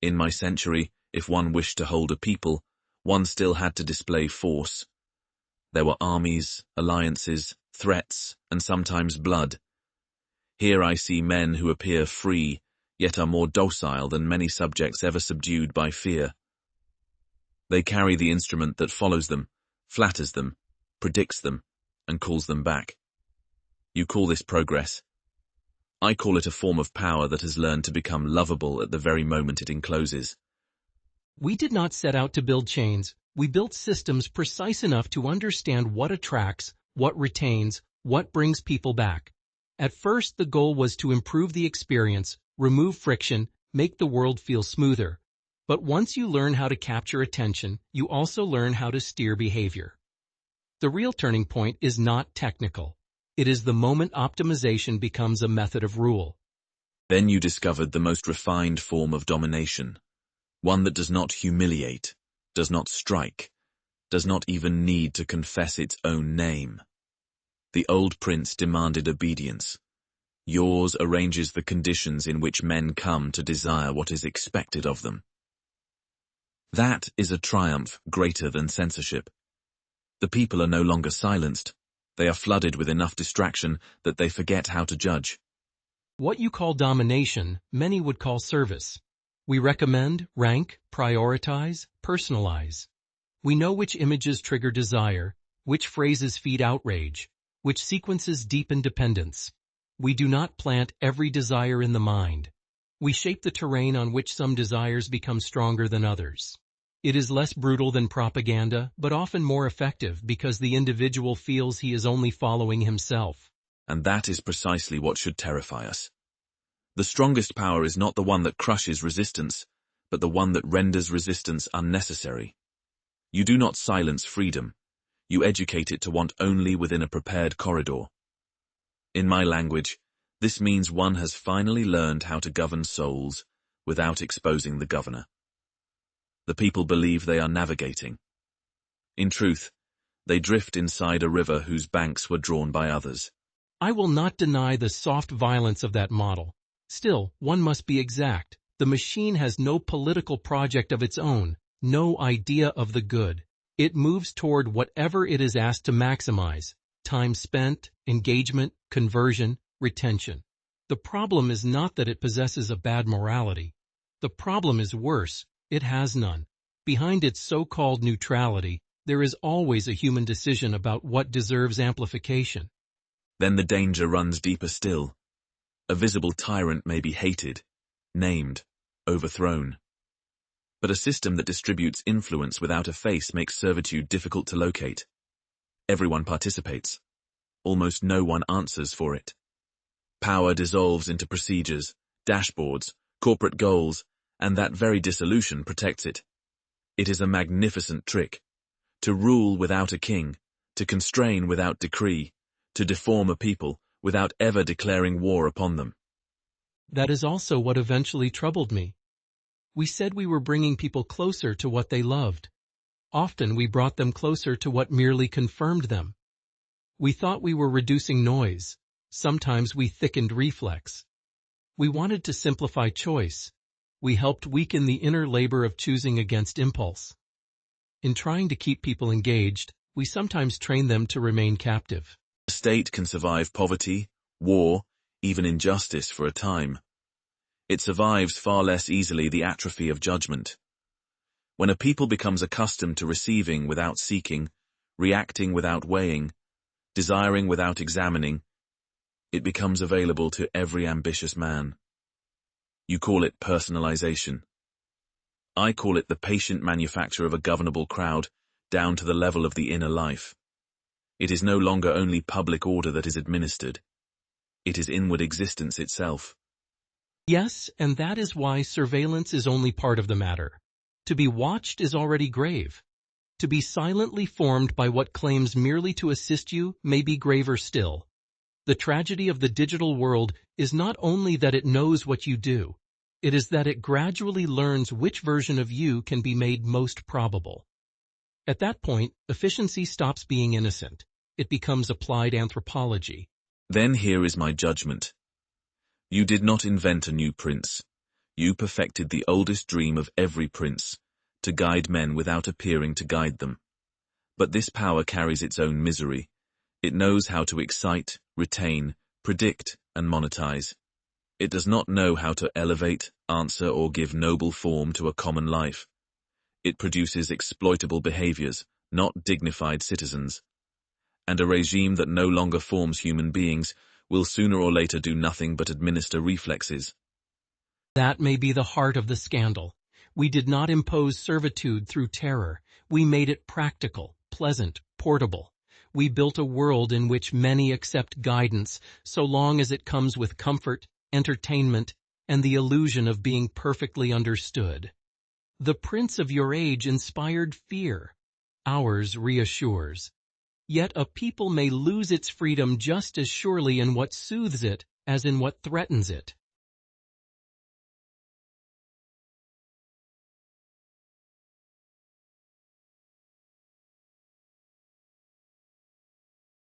In my century, if one wished to hold a people, one still had to display force. There were armies, alliances, threats, and sometimes blood. Here I see men who appear free, yet are more docile than many subjects ever subdued by fear. They carry the instrument that follows them, flatters them, predicts them, and calls them back. You call this progress. I call it a form of power that has learned to become lovable at the very moment it encloses. We did not set out to build chains. We built systems precise enough to understand what attracts, what retains, what brings people back. At first, the goal was to improve the experience, remove friction, make the world feel smoother. But once you learn how to capture attention, you also learn how to steer behavior. The real turning point is not technical. It is the moment optimization becomes a method of rule. Then you discovered the most refined form of domination, one that does not humiliate, does not strike, does not even need to confess its own name. The old prince demanded obedience. Yours arranges the conditions in which men come to desire what is expected of them. That is a triumph greater than censorship. The people are no longer silenced. They are flooded with enough distraction that they forget how to judge. What you call domination, many would call service. We recommend, rank, prioritize, personalize. We know which images trigger desire, which phrases feed outrage, which sequences deepen dependence. We do not plant every desire in the mind. We shape the terrain on which some desires become stronger than others. It is less brutal than propaganda, but often more effective because the individual feels he is only following himself. And that is precisely what should terrify us. The strongest power is not the one that crushes resistance, but the one that renders resistance unnecessary. You do not silence freedom. You educate it to want only within a prepared corridor. In my language, this means one has finally learned how to govern souls without exposing the governor. The people believe they are navigating. In truth, they drift inside a river whose banks were drawn by others. I will not deny the soft violence of that model. Still, one must be exact. The machine has no political project of its own, no idea of the good. It moves toward whatever it is asked to maximize: time spent, engagement, conversion, retention. The problem is not that it possesses a bad morality. The problem is worse. It has none. Behind its so-called neutrality, there is always a human decision about what deserves amplification. Then the danger runs deeper still. A visible tyrant may be hated, named, overthrown. But a system that distributes influence without a face makes servitude difficult to locate. Everyone participates. Almost no one answers for it. Power dissolves into procedures, dashboards, corporate goals, and that very dissolution protects it. It is a magnificent trick. To rule without a king, to constrain without decree, to deform a people without ever declaring war upon them. That is also what eventually troubled me. We said we were bringing people closer to what they loved. Often we brought them closer to what merely confirmed them. We thought we were reducing noise. Sometimes we thickened reflex. We wanted to simplify choice. We helped weaken the inner labor of choosing against impulse. In trying to keep people engaged, we sometimes train them to remain captive. A state can survive poverty, war, even injustice for a time. It survives far less easily the atrophy of judgment. When a people becomes accustomed to receiving without seeking, reacting without weighing, desiring without examining, it becomes available to every ambitious man. You call it personalization. I call it the patient manufacture of a governable crowd down to the level of the inner life. It is no longer only public order that is administered. It is inward existence itself. Yes, and that is why surveillance is only part of the matter. To be watched is already grave. To be silently formed by what claims merely to assist you may be graver still. The tragedy of the digital world is not only that it knows what you do, it is that it gradually learns which version of you can be made most probable. At that point, efficiency stops being innocent. It becomes applied anthropology. Then here is my judgment. You did not invent a new prince. You perfected the oldest dream of every prince, to guide men without appearing to guide them. But this power carries its own misery. It knows how to excite, retain, predict, and monetize. It does not know how to elevate, answer, or give noble form to a common life. It produces exploitable behaviors, not dignified citizens. And a regime that no longer forms human beings will sooner or later do nothing but administer reflexes. That may be the heart of the scandal. We did not impose servitude through terror. We made it practical, pleasant, portable. We built a world in which many accept guidance so long as it comes with comfort, entertainment, and the illusion of being perfectly understood. The prince of your age inspired fear. Ours reassures. Yet a people may lose its freedom just as surely in what soothes it as in what threatens it.